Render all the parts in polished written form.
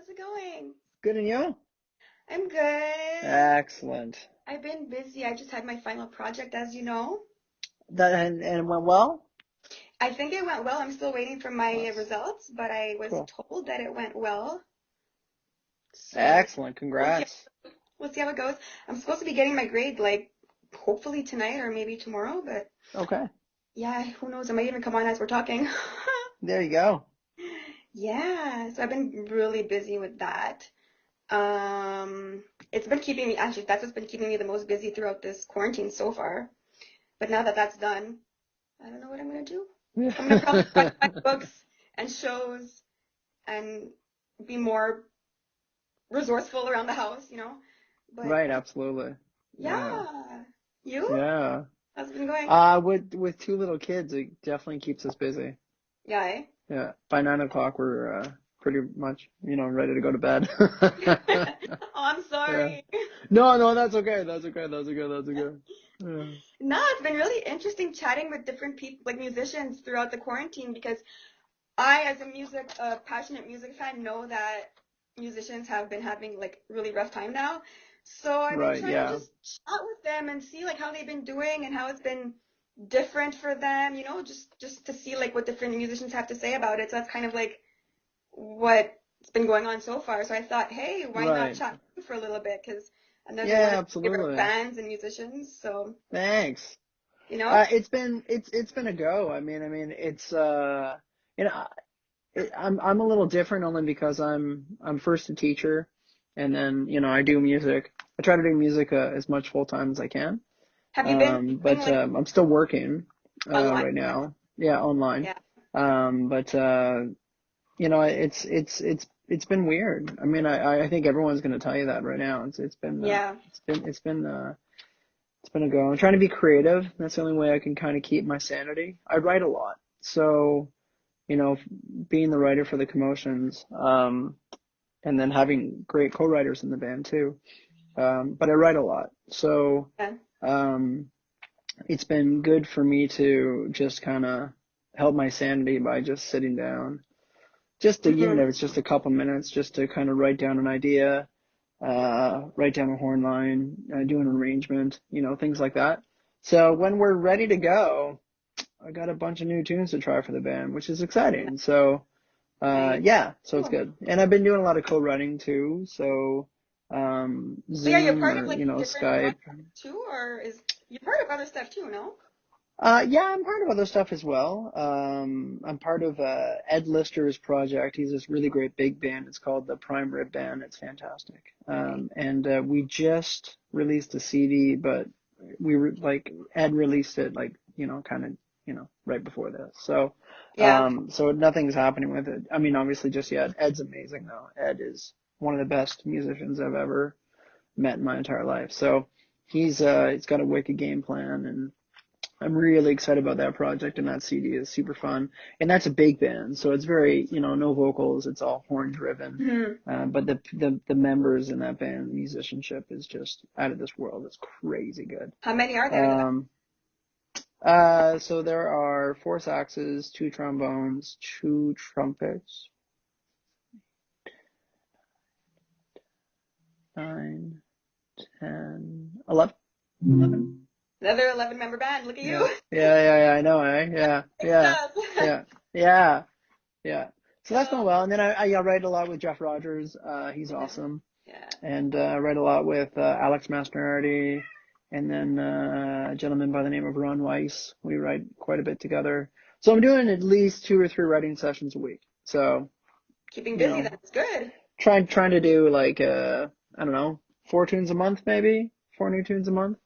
How's it going? Good, and you? I'm good. Excellent. I've been busy. I just had my final project, as you know. That and it went well? I think it went well. I'm still waiting for my Nice. results, but I was Cool. told that it went well. So Excellent. we'll see. Congrats. We'll see how it goes. I'm supposed to be getting my grade like hopefully tonight or maybe tomorrow, but Okay. yeah, who knows? It might even come on as we're talking. There you go. Yeah, so I've been really busy with that. It's been keeping me, actually, that's what's been keeping me the most busy throughout this quarantine so far. But now that that's done, I don't know what I'm gonna do. I'm gonna probably try to find books and shows and be more resourceful around the house. But Right, absolutely. Yeah. yeah, you? Yeah. How's it been going? With two little kids, it definitely keeps us busy. Yeah, eh? Yeah. By 9 o'clock, we're pretty much, ready to go to bed. Oh, I'm Yeah. sorry. No, no, that's okay. That's okay. That's okay. That's okay. Yeah. No, it's been really interesting chatting with different people, like musicians, throughout the quarantine because I, as a passionate music fan, know that musicians have been having like really rough time now. So I've been Right. trying to Yeah. just chat with them and see like how they've been doing and how it's been different for them, just to see like what different musicians have to say about it. So that's kind of like what's been going on so far. So I thought, hey, why not Right. chat with you for a little bit? Because another one Yeah, of my favorite absolutely. bands and musicians. So, Thanks. you know, It's been a go. I mean it's you know I'm a little different only because I'm first a teacher, and then I do music. I try to do music as much full time as I can. have you been doing But like I'm still working online? right now. Yeah, online. Yeah. But it's been weird. I mean, I think everyone's going to tell you that right now. Yeah. It's been a go. I'm trying to be creative. That's the only way I can kind of keep my sanity. I write a lot. So, being the writer for the Commotions, and then having great co-writers in the band too. But I write a lot. So, Yeah. um, it's been good for me to just kind of help my sanity by just sitting down. Even Mhm. if it's just a couple minutes, just to kind of write down an idea, write down a horn line, do an arrangement, things like that. So when we're ready to go, I got a bunch of new tunes to try for the band, which is exciting. So, Nice. yeah, so it's Cool. good. And I've been doing a lot of co-writing too. So, So yeah, you're Zoom part of or, like different Skype. projects too, or is you're part of other stuff too, no? Yeah, I'm part of other stuff as well. I'm part of Ed Lister's project. He's this really great big band. It's called the Prime Rib Band. It's fantastic. Nice. And we just released a CD, but Ed released it like kind of right before this. So Yeah. so nothing's happening with it. I mean, obviously just yet. Ed's amazing though. Ed is one of the best musicians I've ever met in my entire life. So he's got a wicked game plan, and I'm really excited about that project, and that CD is super fun. And that's a big band, so it's very, no vocals, it's all horn driven. Hmm. But the members in that band, the musicianship is just out of this world. It's crazy good. How many are there in the back? Um, so there are four saxes, two trombones, two trumpets, 9, 10, 11. 11. Another 11 member band. Look at Yeah, you. yeah. I know, eh? Yeah, Big yeah, stuff. yeah, yeah. Yeah. So that's going Oh, well. And then I write a lot with Jeff Rogers. He's yeah. awesome. Yeah. And I write a lot with Alex Mastinardi, and then a gentleman by the name of Ron Weiss. We write quite a bit together. So I'm doing at least 2 or 3 writing sessions a week. So, Keeping you busy, know, that's good. trying to do like I don't know, 4 tunes a month maybe, 4 new tunes a month.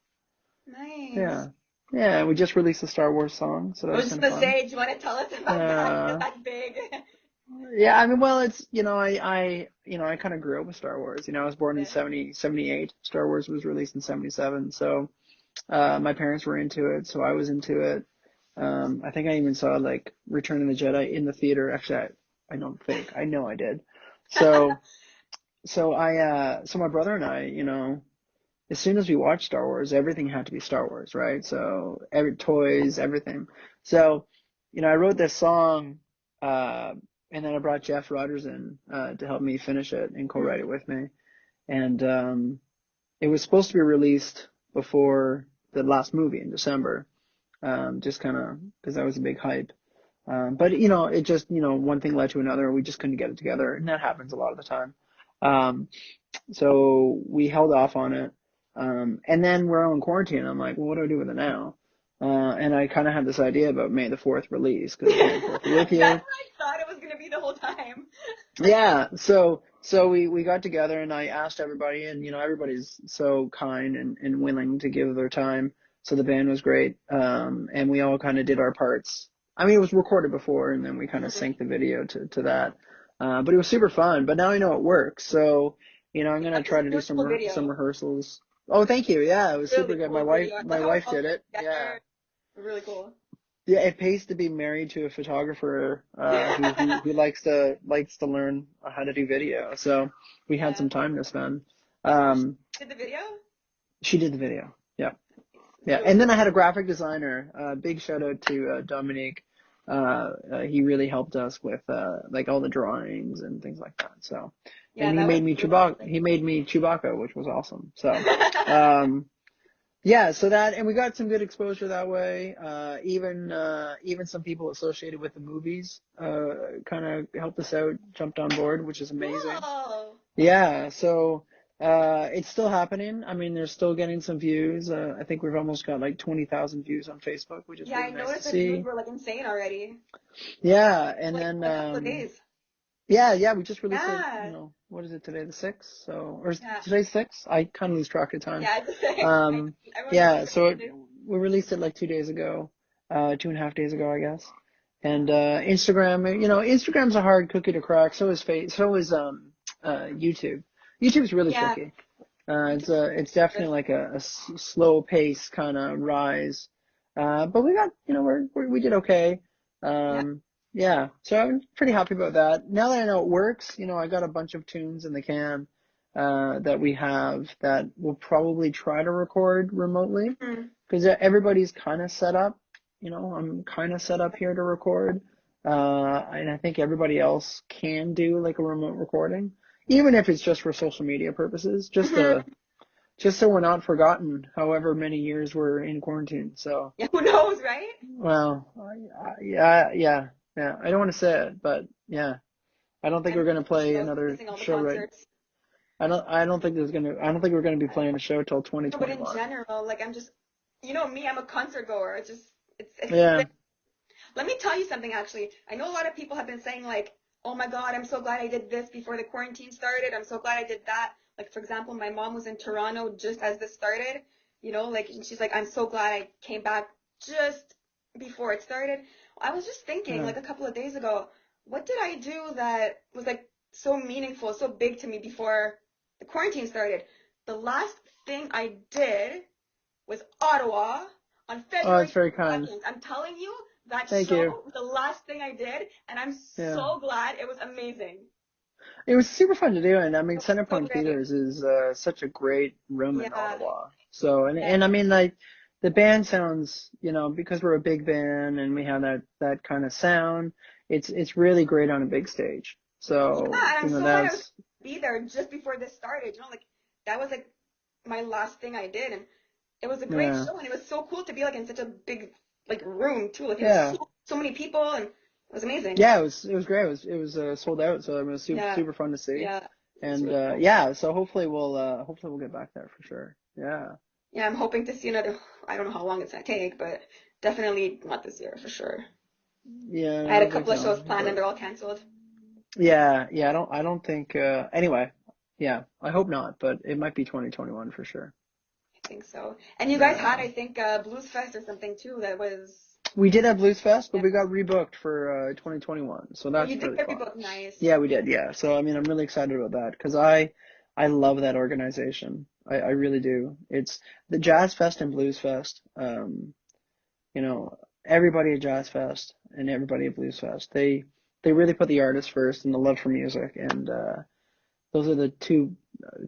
Nice. Yeah. Yeah, we just released a Star Wars song, so I that's was just been gonna fun. say, do you want to tell us about that? Because Uh, that's big. Yeah, I mean, well, it's, I kind of grew up with Star Wars. I was born in Yeah. 78. Star Wars was released in 77. So, my parents were into it, so I was into it. I think I even saw like Return of the Jedi in the theater. Actually, I don't think. I know I did. So, so my brother and I, as soon as we watched Star Wars, everything had to be Star Wars, right? So, toys, everything. So, I wrote this song, uh, and then I brought Jeff Rogers in to help me finish it and co-write it with me. And it was supposed to be released before the last movie in December, just kind of because that was a big hype. But it just one thing led to another. We just couldn't get it together, and that happens a lot of the time. So we held off on it. And then we're all in quarantine. I'm like, well, what do I do with it now? And I kind of had this idea about May the 4th release because May the 4th with you. That's what I thought it was going to be the whole time. Yeah. So we got together and I asked everybody, and everybody's so kind and willing to give their time. So the band was great. And we all kind of did our parts. I mean, it was recorded before, and then we kind of synced the video to that. But it was super fun. But now I know it works. So I'm gonna try to do some rehearsals. Oh, thank you. Yeah, it was really super good. Cool my wife did it. Yeah. Really cool. Yeah, it pays to be married to a photographer who likes to learn how to do video. So we had some time to spend. Did the video? She did the video. Yeah. Yeah. And then I had a graphic designer. Big shout out to Dominique. He really helped us with like all the drawings and things like that. So and he made me Chewbacca. He made me Chewbacca, which was awesome. So yeah, so that, and we got some good exposure that way. Even some people associated with the movies, kind of helped us out, jumped on board, which is amazing. Whoa. Yeah, so, it's still happening. I mean, they're still getting some views. I think we've almost got like 20,000 views on Facebook, which is really nice to see. I noticed the views were like insane already. Yeah, and like, then, a couple of days. Yeah, we just released it, what is it today, the 6th? So, or today's 6th? I kind of lose track of time. Yeah, it's the 6th. So we released it like 2 days ago, 2.5 days ago, I guess. And, Instagram, Instagram's a hard cookie to crack. So is YouTube. YouTube's really tricky. It's definitely like a slow pace kind of rise. But we got, we did okay. Yeah, so I'm pretty happy about that. Now that I know it works, I got a bunch of tunes in the can that we have that we'll probably try to record remotely because everybody's kind of set up. I'm kind of set up here to record, and I think everybody else can do like a remote recording, even if it's just for social media purposes, just so we're not forgotten. However many years we're in quarantine, so yeah, who knows, right? Well, yeah. Yeah, I don't want to say it, but yeah, I don't think we're gonna play another show right. I don't think we're gonna be playing a show till 2021. But in general, like I'm just, me, I'm a concert goer. It's yeah. Let me tell you something. Actually, I know a lot of people have been saying like, oh my God, I'm so glad I did this before the quarantine started. I'm so glad I did that. Like for example, my mom was in Toronto just as this started. Like she's like, I'm so glad I came back just before it started. I was just thinking like a couple of days ago, what did I do that was like so meaningful, so big to me before the quarantine started? The last thing I did was Ottawa on February. Oh, it's very kind. 2nd. I'm telling you, that Thank show you. was the last thing I did, and I'm so glad. It was amazing. It was super fun to do, and I mean, Centerpoint Theaters is such a great room in Ottawa. So, and I mean, like, the band sounds, because we're a big band and we have that kind of sound, it's really great on a big stage. So, and I'm so glad I was be there just before this started. Like that was like my last thing I did, and it was a great show, and it was so cool to be like in such a big like room too. Like it was so many people, and it was amazing. Yeah, it was great. It was sold out, so it was super fun to see. Yeah, and really cool. So hopefully we'll get back there for sure. Yeah. Yeah, I'm hoping to see another. I don't know how long it's gonna take, but definitely not this year for sure. Yeah. I had a couple of shows planned and they're all canceled. Yeah. I don't think. Anyway, yeah. I hope not, but it might be 2021 for sure. I think so. And you guys had, I think, Blues Fest or something too. That was. We did have Blues Fest, but we got rebooked for 2021. So that's really fun. Rebooked, nice. Yeah, we did. Yeah. So I mean, I'm really excited about that because I love that organization. I really do. It's the Jazz Fest and Blues Fest. Everybody at Jazz Fest and everybody at Blues Fest, they really put the artist first and the love for music. And those are the two,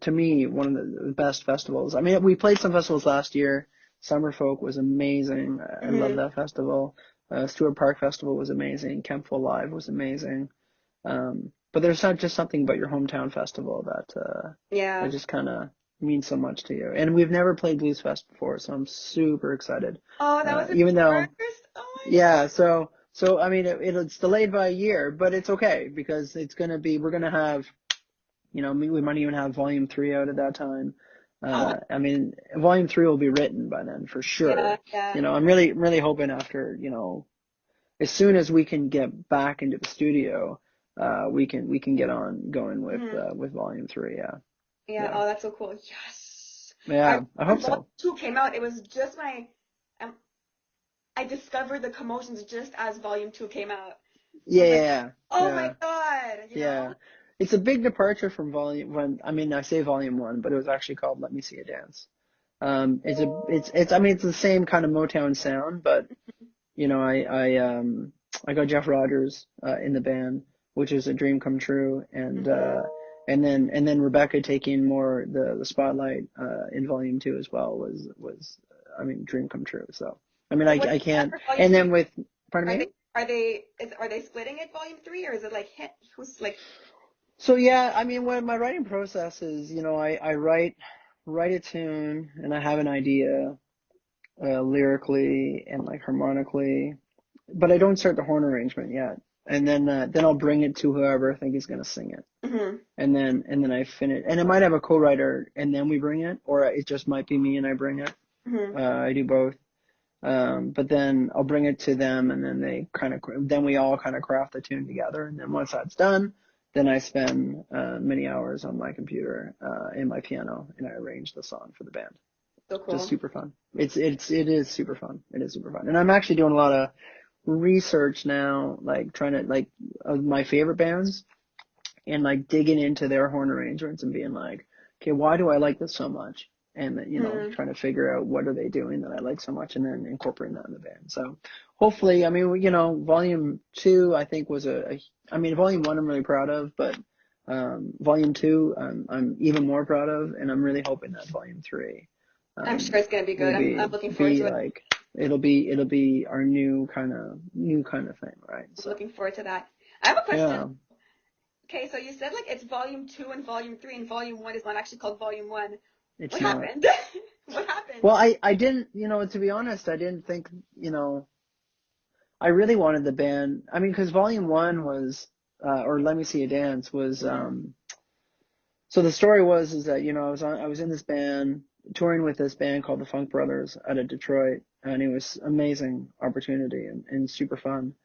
to me, one of the best festivals. I mean, we played some festivals last year. Summer Folk was amazing. I love that festival. Stewart Park Festival was amazing. Kempville Live was amazing. But there's not just something about your hometown festival that Yeah. just kind of means so much to you. And we've never played Blues Fest before, so I'm super excited. Oh, that was the Even though, first. Oh my yeah, so I mean, it's delayed by a year, but it's okay because we're gonna have, we might even have volume 3 out at that time. God. I mean, volume 3 will be written by then for Yeah, sure. yeah. I'm really hoping after, as soon as we can get back into the studio, we can get on going Mhm. with volume 3. Yeah. Yeah. Yeah. Oh, that's so cool. Yes. I Yeah. I when hope Volume so. 2 came out, it was just um, I discovered the Commotions just as Volume 2 came out. So I Yeah. was like, Yeah. oh my Yeah. God, Yeah. It's a big departure from volume when I mean I say volume 1, but it was actually called Let Me See You Dance. I mean it's the same kind of Motown sound, but I got Jeff Rogers in the band, which is a dream come true, Mhm. and then Rebecca taking more the spotlight in volume 2 as well was I mean dream come true. So I mean So what I is that can't. for Volume And 3? then with pardon Are me. they splitting it Volume 3, or is it like who's like? So yeah, I mean, when my writing process is, I write a tune and I have an idea lyrically and like harmonically, but I don't start the horn arrangement yet. And then I'll bring it to whoever I think is gonna sing it. Mhm. And then I finish, and it might have a co-writer and then we bring it, or it just might be me and I bring it. Mhm. I do both. But then I'll bring it to them, and then then we all kind of craft the tune together. And then once that's done, then I spend many hours on my computer in my piano, and I arrange the song for the band. So Just cool. super fun. It is super fun. It is super fun. And I'm actually doing a lot of research now, like trying to like my favorite bands and like digging into their horn arrangements and being like, okay, why do I like this so much? And Mhm. trying to figure out what are they doing that I like so much, and then incorporating that in the band. So hopefully, I mean, volume 2, I think I mean, volume 1 I'm really proud of, but volume 2 I'm even more proud of, and I'm really hoping that volume 3 I'm sure it's gonna be will good. I'm looking forward be to it. like it'll be our new kind of thing, right? I'm So looking forward to that. I have a question. yeah, Okay, so you said like it's Volume 2 and Volume 3, and Volume 1 is not actually called Volume 1. it's What not. happened? What happened? Well, I didn't, to be honest, I didn't think, I really wanted the band. I mean, because Volume 1 was, or Let Me See You Dance was, Mhm. so the story is that, I was in this band, touring with this band called the Funk Brothers out of Detroit, and it was amazing opportunity and super fun.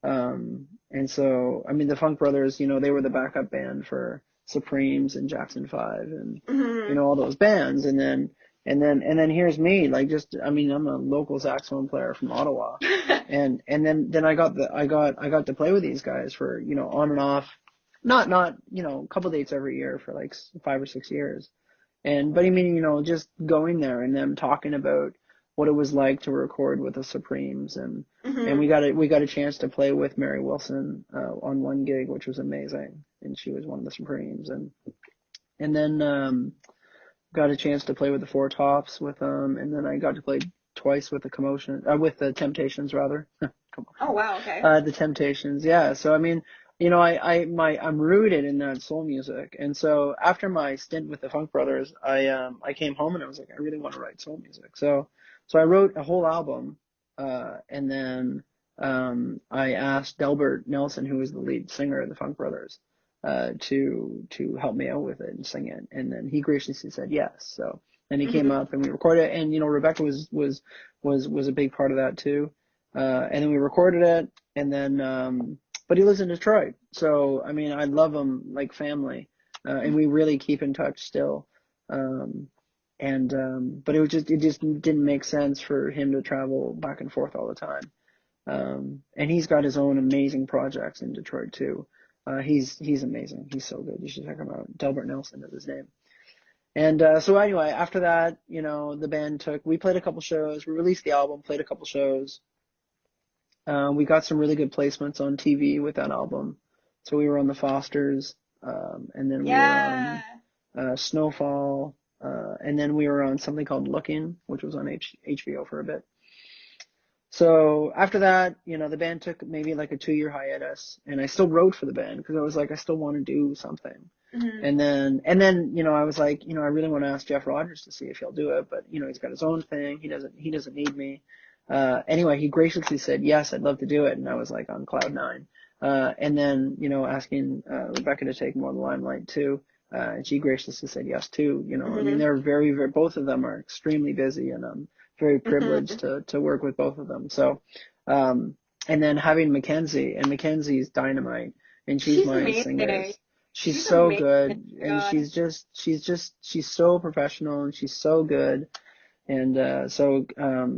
And so, I mean, the Funk Brothers, they were the backup band for Supremes and Jackson 5 and, Mhm. all those bands. And then here's me, like just, I mean, I'm a local saxophone player from Ottawa. And then I got to play with these guys for, on and off, not, a couple dates every year for like 5 or 6 years. But I mean, just going there and them talking about what it was like to record with the Supremes, and we Mhm. got a chance to play with Mary Wilson on one gig, which was amazing, and she was one of the Supremes, and then got a chance to play with the Four Tops with them, and then I got to play twice with the with the Temptations rather. Oh Commotions. wow. Okay. The Temptations, yeah. So I mean, I'm rooted in that soul music, and so after my stint with the Funk Brothers, I came home and I was like, I really want to write soul music. So I wrote a whole album, and then I asked Delbert Nelson, who was the lead singer of the Funk Brothers, to help me out with it and sing it, and then he graciously said yes. So then he came Mhm. up and we recorded it, and Rebecca was a big part of that too. And then we recorded it, and then but he lives in Detroit, so I mean I love him like family, and we really keep in touch still. Um, but it just didn't make sense for him to travel back and forth all the time. And he's got his own amazing projects in Detroit too. He's amazing. He's so good. You should check him out. Delbert Nelson is his name. And so anyway, after that, the band we played a couple shows. We released the album, played a couple shows. We got some really good placements on TV with that album. So we were on the Fosters, and then we were on Yeah. Snowfall, and then we were on something called Looking, which was on HBO for a bit. So after that, the band took maybe like a 2-year hiatus, and I still wrote for the band because I was like, I still want to do something. Mm-hmm. And then, I was like, I really want to ask Jeff Rogers to see if he'll do it, but he's got his own thing. He doesn't need me. Anyway, he graciously said, yes, I'd love to do it. And I was like on cloud nine. And then, asking, Rebecca to take more of the limelight too. And she graciously said yes too. I mean, Mm-hmm. they're very, very, both of them are extremely busy, and I'm very privileged Mm-hmm. to work with both of them. So, and then having Mackenzie, and Mackenzie's dynamite, and she's She's my amazing. singers. She's She's so amazing. Oh good, my and God. she's so professional, and she's so good. And so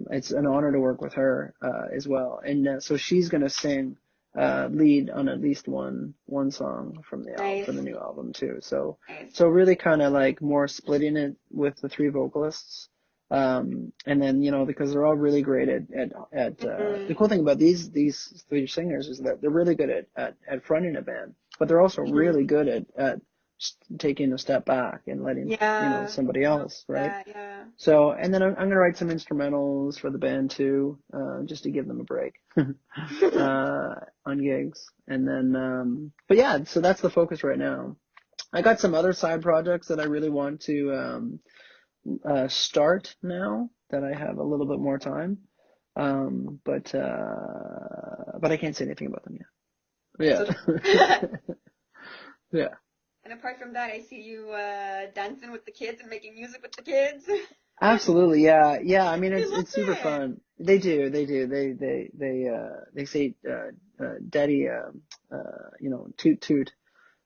it's an honor to work with her as well. And so she's gonna sing lead on at least one song from Nice. the new album too. So Nice. really kind of like more splitting it with the three vocalists. And then because they're all really great at the Mm-hmm. cool thing about these three singers is that they're really good at fronting a band, but they're also Mm-hmm. really good at taking a step back and letting Yeah. somebody I love else, right? that. Yeah. So, and then I'm going to write some instrumentals for the band too, just to give them a break, on gigs. And then, but yeah, so that's the focus right now. I got some other side projects that I really want to, start now that I have a little bit more time. But I can't say anything about them That's yet. okay. Yeah. Yeah. And apart from that, I see you dancing with the kids and making music with the kids. Absolutely, yeah, yeah. I mean, They love it's super it. fun. They do, they do. They say, "Daddy, toot toot,"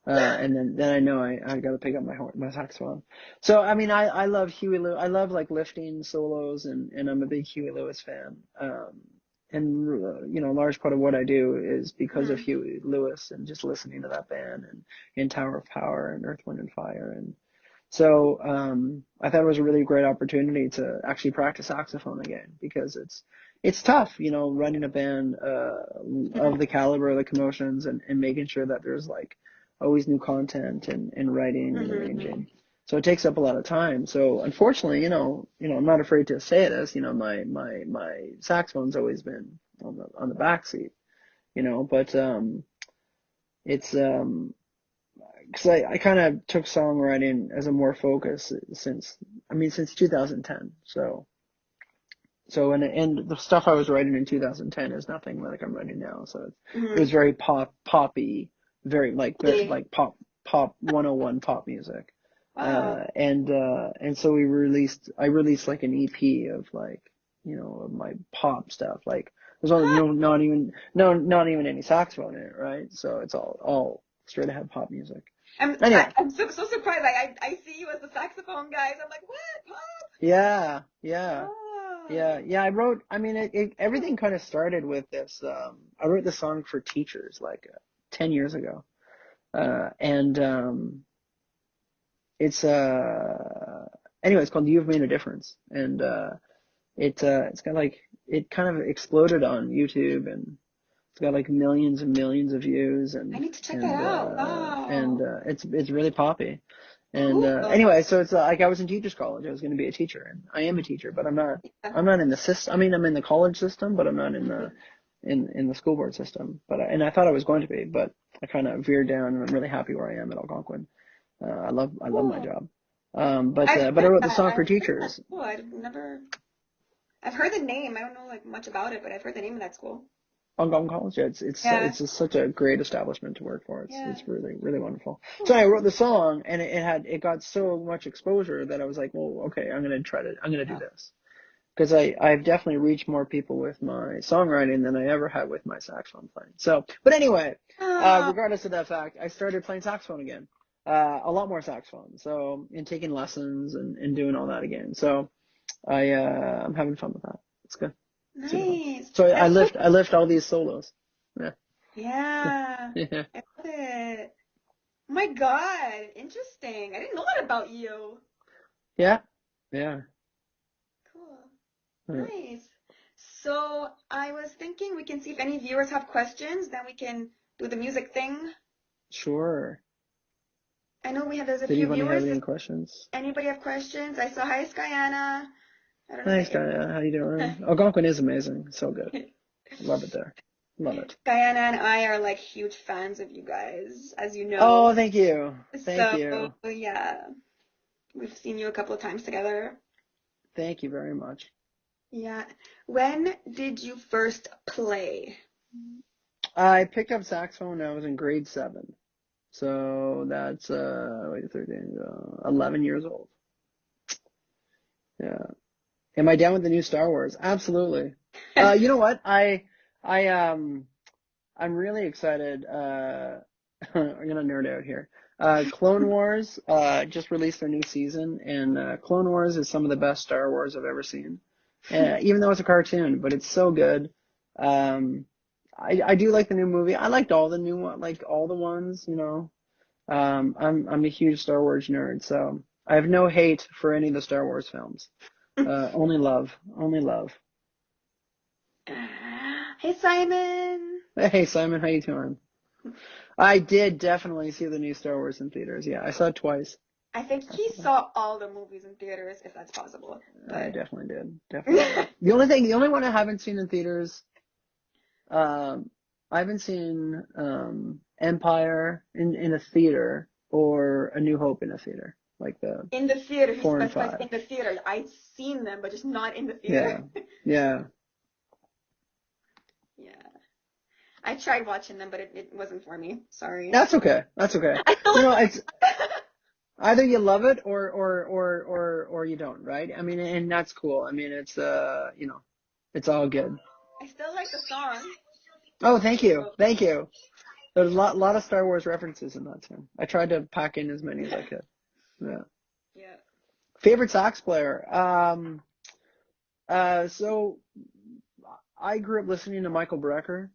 and then I know I got to pick up my saxophone. So I mean, I love Huey Lewis. I love like lifting solos, and I'm a big Huey Lewis fan. And a large part of what I do is because of Mm-hmm. Huey Lewis and just listening to that band and Tower of Power and Earth, Wind and Fire. And so I thought it was a really great opportunity to actually practice saxophone again because it's tough, running a band of the caliber of the Commotions, and making sure that there's like always new content and writing and Mm-hmm. arranging. So it takes up a lot of time. So unfortunately, I'm not afraid to say this, my saxophone's always been on the back seat, but it's because I kind of took songwriting as a more focus since 2010. And the stuff I was writing in 2010 is nothing like I'm writing now. So it Mm-hmm. was very poppy, very Really? like pop 101 pop music. Wow. And so I released like an EP of like, of my pop stuff. Like there's only not even any saxophone in it, right? So it's all straight ahead pop music. Anyway, I'm so surprised. I see you as the saxophone guys. I'm like, what? Pop? yeah, yeah. Oh. Yeah, yeah, I wrote, I mean, everything kind of started with this, I wrote this song for teachers like 10 years ago. And, it's, anyway, it's called You've Made a Difference. And, it's got like, it kind of exploded on YouTube, and it's got like millions and millions of views, I and, need to check that and, out. uh, and, Wow. uh, it's really poppy. And Cool. anyway, so it's like I was in teachers college. I was going to be a teacher, and I am a teacher, but I'm not. Yeah. I'm not in the system. I mean, I'm in the college system, but I'm not in the in the school board system. And I thought I was going to be, but I kind of veered down, and I'm really happy where I am at Algonquin. I love my Cool. job. I've But I heard wrote the that. song for I've heard that teachers. school. I've heard the name. I don't know like much about it, but I've heard the name of that school. Algonquin College. Yeah, Yeah. it's just such a great establishment to work for. Yeah. It's really really wonderful. So Cool. I wrote the song, and it got so much exposure that I was like, well, okay, I'm gonna do this. Because I've definitely reached more people with my songwriting than I ever had with my saxophone playing. So, but anyway, Oh, regardless of that fact, I started playing saxophone again, a lot more saxophone. So, and taking lessons and doing all that again. So, I'm having fun with that. It's good, super fun. nice. So That's so I lift all these solos. Yeah, yeah. yeah, I love it. Oh my God. Interesting. I didn't know that about you. yeah, yeah. Cool. Yeah. Nice. So I was thinking we can see if any viewers have questions, then we can do the music thing. Sure. I know there's a Did few anybody have viewers. any Does questions? anybody have questions? I saw hi, Skyana. I don't know Nice, the Gaia. How you doing? Algonquin is amazing. So good. Love it there. Love it. Guyana and I are like huge fans of you guys, as you know. Oh, thank you. Thank So, you. yeah, we've seen you a couple of times together. Thank you very much. Yeah. When did you first play? I picked up saxophone when I was in grade 7. So that's, 13, 11 years old. Yeah. Am I down with the new Star Wars? Absolutely. You know what? I, I'm really excited. I'm gonna nerd out here. Clone Wars just released their new season, and Clone Wars is some of the best Star Wars I've ever seen. Even though it's a cartoon, but it's so good. Um, I do like the new movie. I liked all the new one, like all the ones, you know. I'm a huge Star Wars nerd, so I have no hate for any of the Star Wars films. Only love, only love. Hey, Simon. Hey Simon, how you doing? I did definitely see the new Star Wars in theaters. Yeah, I saw it twice. I think he Definitely. saw all the movies in theaters, if that's possible. I But definitely did. Definitely did. The only one I haven't seen in theaters, I haven't seen Empire in a theater or A New Hope in a theater, like the in the theater, he 4 and specifies 5. in the theater. I've seen them, but just not in the theater. Yeah, yeah. Yeah. I tried watching them, but it wasn't for me. Sorry. That's okay. That's okay. I feel You like know, it's either you love it or you don't, right? I mean, and that's cool. I mean, it's you know, it's all good. I still like the song. Oh, thank you. So, Thank you. There's a lot of Star Wars references in that tune. I tried to pack in as many as I could. Yeah. yeah. Favorite sax player. So I grew up listening to Michael Brecker.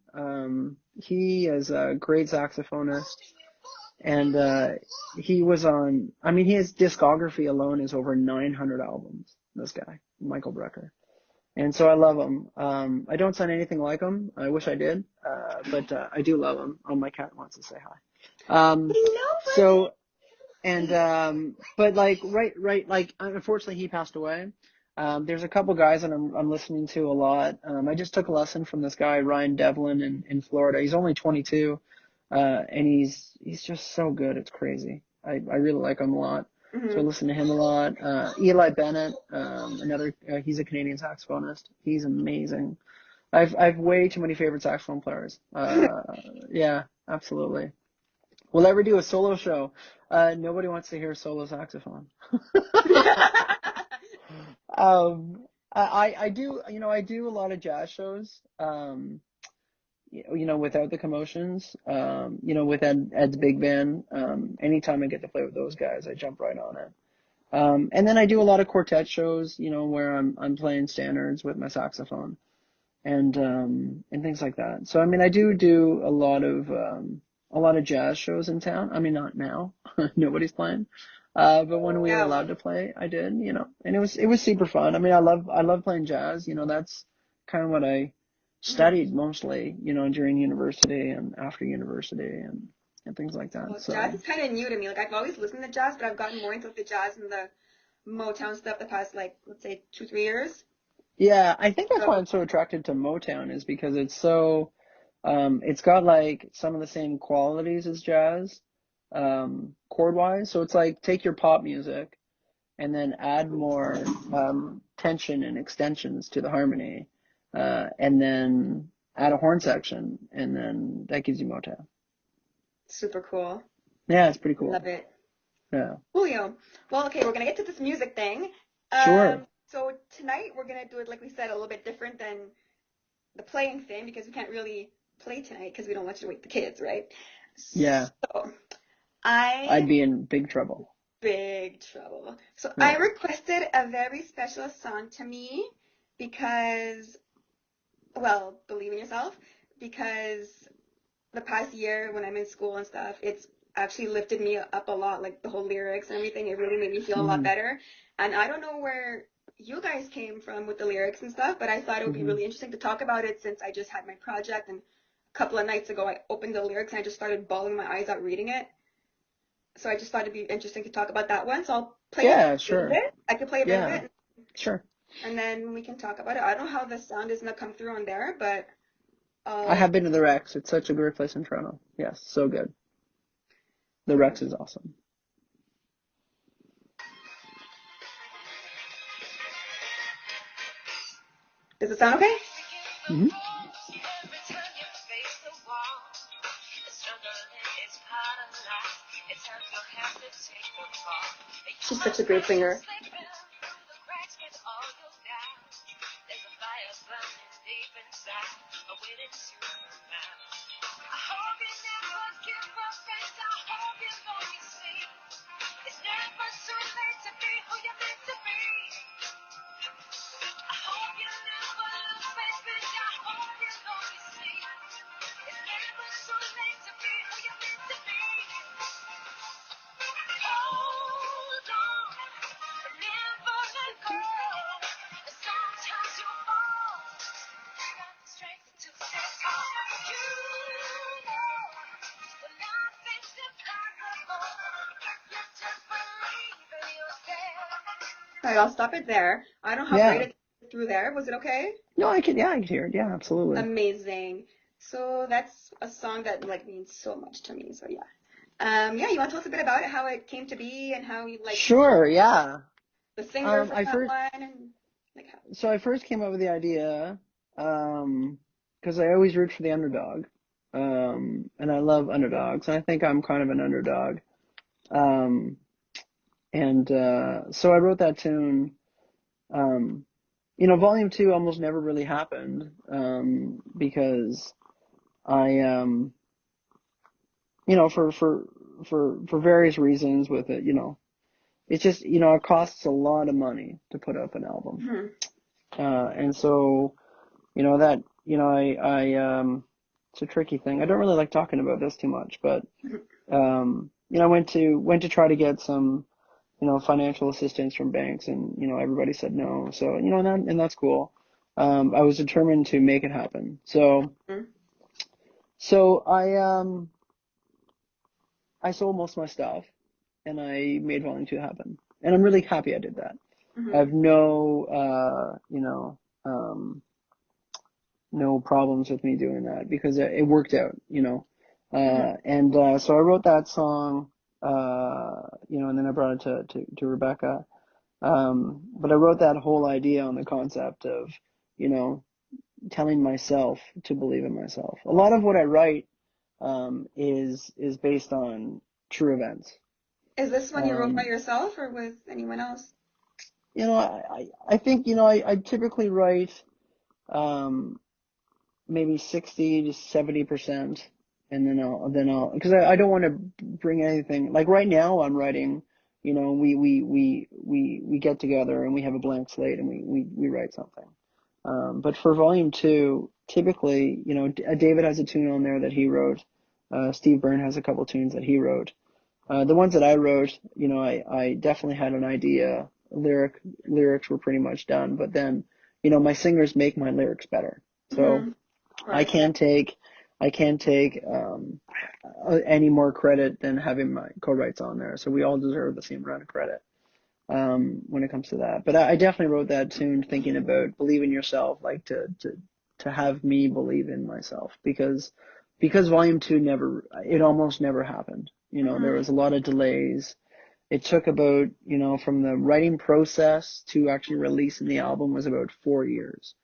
He is a great saxophonist, and he was on. I mean, his discography alone is over 900 albums. This guy, Michael Brecker. And so I love him. I don't sound anything like him. I wish I did, but I do love him. Oh, my cat wants to say hi. Hello, buddy. So and but like like unfortunately he passed away. There's a couple guys that I'm listening to a lot. I just took a lesson from this guy Ryan Devlin in Florida. He's only 22, and he's just so good. It's crazy. I really like him a lot. So I Hmm. listen to him a lot. Eli Bennett, another he's a Canadian saxophonist. He's amazing. I've way too many favorite saxophone players. Yeah, absolutely. We'll ever do a solo show. Nobody wants to hear solo saxophone. I do, you know, I do a lot of jazz shows, you know, without the Commotions, you know, with Ed's big band. Anytime I get to play with those guys, I jump right on it. And then I do a lot of quartet shows, you know, where I'm playing standards with my saxophone and things like that. So I mean, I do a lot of jazz shows in town. I mean, not now, nobody's playing, but when we were Yeah, allowed to play, I did, you know, and it was super fun. I mean, I love playing jazz. You know, that's kind of what I studied mostly, you know, during university and after university and things like that. well, jazz So is kind of new to me. Like I've always listened to jazz, but I've gotten more into the jazz and the Motown stuff the past like let's say 2, 3 years. yeah, I think that's why So I'm so attracted to Motown is because it's so it's got like some of the same qualities as jazz, chord wise. So it's like take your pop music and then add more tension and extensions to the harmony, and then add a horn section, and then that gives you Motown. super cool. Yeah, it's pretty cool. Love it. Yeah, Julio. Well, okay, we're gonna get to this music thing. sure. So tonight we're gonna do it like we said, a little bit different than the playing thing because we can't really play tonight because we don't want you to wake the kids, right? Yeah, So I'd I be in big trouble. big trouble. So I Yeah. requested a very special song to me because, well, believe in yourself, because the past year when I'm in school and stuff, it's actually lifted me up a lot, like the whole lyrics and everything. It really made me feel a lot Mm-hmm. better. And I don't know where you guys came from with the lyrics and stuff, but I thought it would be Mm-hmm. really interesting to talk about it since I just had my project and a couple of nights ago I opened the lyrics and I just started bawling my eyes out reading it. So I just thought it'd be interesting to talk about that one. So I'll play a Yeah, bit of sure. it. I could play a bit of Yeah, it. sure. and then we can talk about it. I don't know how the sound is gonna come through on there, but I have been to the Rex. It's such a great place in Toronto. Yes, so good. The Rex is awesome. Does it sound okay? Mm-hmm. She's such a great singer. All right, I'll stop it there. I don't know how great it is through there. Was it okay? No, I can hear it. Yeah, absolutely. Amazing. So that's a song that like means so much to me. So yeah. You want to tell us a bit about it, how it came to be, and how you like. Sure. Yeah. The singer for that one, and like how. So I first came up with the idea, because I always root for the underdog, and I love underdogs, and I think I'm kind of an underdog, so I wrote that tune. Volume 2 almost never really happened, because I, for various reasons with it, it's just, it costs a lot of money to put up an album. Mm-hmm. And so, it's a tricky thing. I don't really like talking about this too much, but, I went to try to get some, financial assistance from banks, and, everybody said no. So, and that's cool. I was determined to make it happen. So, I sold most of my stuff, and I made Volume 2 happen. And I'm really happy I did that. Mm-hmm. I have no, no problems with me doing that, because it worked out, so I wrote that song, and then I brought it to Rebecca. But I wrote that whole idea on the concept of, telling myself to believe in myself. A lot of what I write, is based on true events. Is this one you wrote by yourself or with anyone else? I think, I typically write, maybe 60 to 70%, and then I'll, because I don't want to bring anything, like right now I'm writing, we get together and we have a blank slate and we write something. But for Volume 2, typically, David has a tune on there that he wrote. Steve Byrne has a couple tunes that he wrote. The ones that I wrote, I definitely had an idea. Lyrics were pretty much done, but then, my singers make my lyrics better. So I can't take any more credit than having my co-writes on there. So we all deserve the same amount of credit, when it comes to that. But I definitely wrote that tune thinking about believe in yourself, like to have me believe in myself, because Volume 2 almost never happened. There was a lot of delays. It took about, from the writing process to actually releasing the album was about 4 years.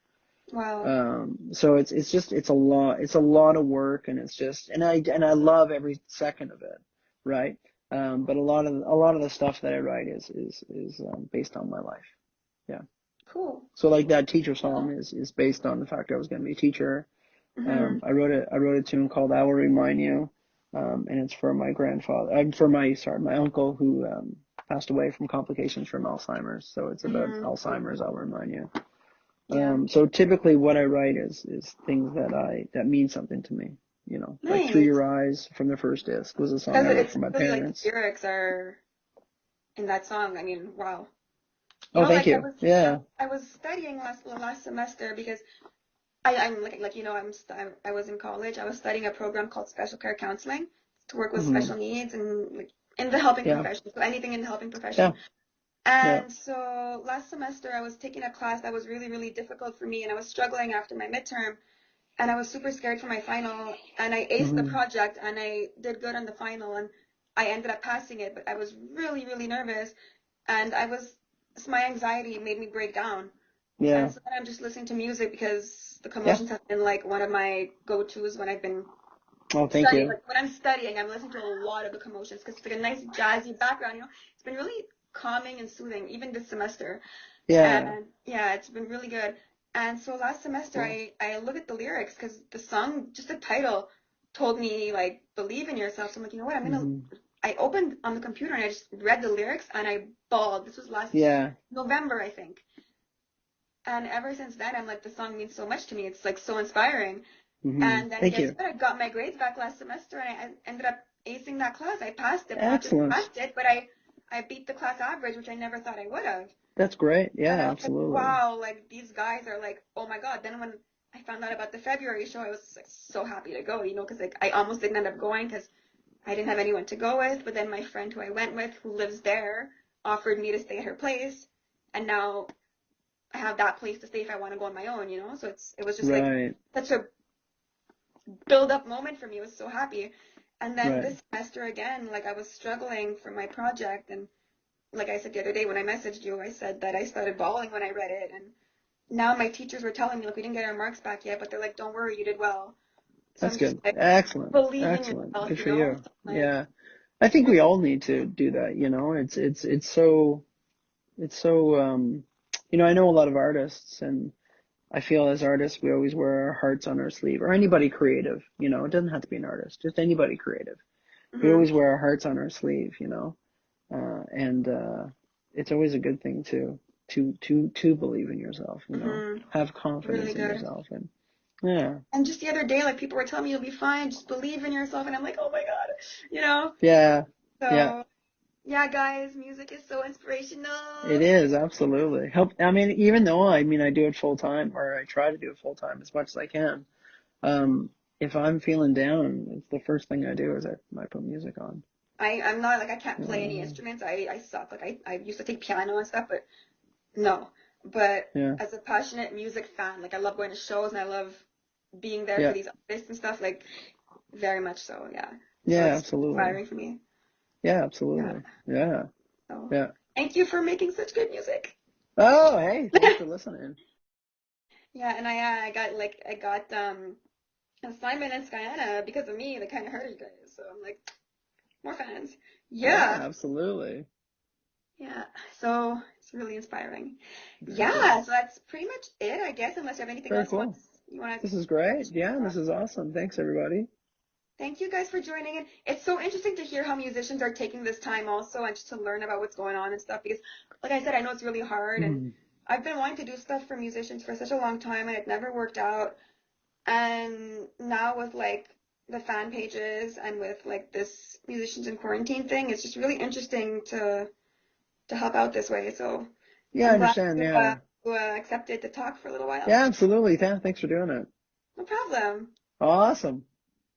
Wow. So it's a lot of work, and it's just, and I love every second of it, right? But a lot of the stuff that I write is based on my life. Yeah. Cool. So like that teacher song is based on the fact I was going to be a teacher. I wrote a tune called "I Will Remind You," and it's for my my uncle who passed away from complications from Alzheimer's. So it's about Alzheimer's. I'll remind you. Yeah. So typically what I write is things that mean something to me. Nice. Like "Through Your Eyes" from the first disc was a song I wrote for my parents. Like the lyrics are in that song. I mean, wow. Thank you. I was studying last semester because I'm I was in college. I was studying a program called special care counseling to work with special needs and like in the helping profession. So anything in the helping profession. Yeah. And so last semester I was taking a class that was really, really difficult for me, and I was struggling after my midterm, and I was super scared for my final, and I aced the Hmm. project, and I did good on the final, and I ended up passing it, but I was really, really nervous, and so my anxiety made me break down. And Yeah. so then I'm just listening to music because the Yeah. Commotions have been like one of my go-tos when I've been Oh, thank studying. you. Like when I'm studying, I'm listening to a lot of the Commotions because it's like a nice jazzy background, It's been really calming and soothing, even this semester. Yeah. And yeah, it's been really good. And so last semester, Cool. I look at the lyrics because the song, just the title, told me like believe in yourself. So I'm like, you know what? Hmm. I opened on the computer and I just read the lyrics and I bawled. This was last Yeah. November, I think. And ever since then, I'm like, the song means so much to me. It's like so inspiring. Hmm. And then Thank guess you. what? I got my grades back last semester and I ended up acing that class. I passed it. Not just Excellent. passed it, but I beat the class average, which I never thought I would have. That's great. And I Yeah, was like, absolutely. wow, like these guys are like, oh my God. Then when I found out about the February show, I was like so happy to go, because like I almost didn't end up going because I didn't have anyone to go with. But then my friend who I went with, who lives there, offered me to stay at her place, and now I have that place to stay if I want to go on my own. So it was just like Right. such a build up moment for me. I was so happy. And then Right. this semester again, like I was struggling for my project, and like I said the other day when I messaged you, I said that I started bawling when I read it, and now my teachers were telling me, like, we didn't get our marks back yet, but they're like, don't worry, you did well. So That's I'm just good. like, Excellent. believe in Excellent. yourself, Good for you. So, like, Yeah. I think we all need to do that. It's so I know a lot of artists, and I feel as artists we always wear our hearts on our sleeve, or anybody creative. It doesn't have to be an artist, just anybody creative. We mm-hmm, always wear our hearts on our sleeve. And it's always a good thing to believe in yourself. mm-hmm, Have really confidence in good. yourself, and yeah. And just the other day, like, people were telling me you'll be fine, just believe in yourself, and I'm like, oh my God, you know? Yeah. Yeah. So, yeah, guys, music is so It inspirational. is, absolutely. I mean, even though I do it full time, or I try to do it full time as much as I can, um, if I'm feeling down, it's the first thing I do is I put music on. I'm not, like, I can't play any Uh, instruments. I suck. Like, I used to take piano and stuff, but no. But yeah, as a passionate music fan, like, I love going to shows and I love being there for yeah, these artists and stuff, like, very much so, yeah. So yeah, it's absolutely. inspiring for me. Yeah, Yeah. absolutely. Yeah, So yeah. thank you for making such good music. Oh, hey, thanks for listening. Yeah, and I got an assignment in Guyana because of me. They kind of heard you guys, so I'm like more fans. Yeah, Yeah, absolutely. yeah. So it's really inspiring. Very Yeah, cool. so that's pretty much it, I guess. Unless you have anything Very else cool. you want This is to great. share Yeah, about. this is awesome. Thanks, everybody. Thank you guys for joining in. It's so interesting to hear how musicians are taking this time also and just to learn about what's going on and stuff because, like I said, I know it's really hard and Mhm. I've been wanting to do stuff for musicians for such a long time and it never worked out. And now with like the fan pages and with like this musicians in quarantine thing, it's just really interesting to help out this way. So Yeah, I I'm glad understand. Yeah. you accepted to talk for a little while. Yeah, absolutely. Thanks for doing it. No problem. Awesome.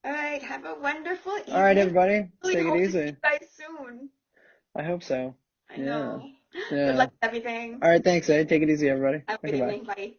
All right, have a wonderful All right, evening. everybody. Really Take it hope to see you easy. guys soon. I hope so. I Yeah. know. Good Yeah. luck with everything. All right, thanks, Ed. Take it easy, everybody. Have a Okay, good bye. evening. Bye.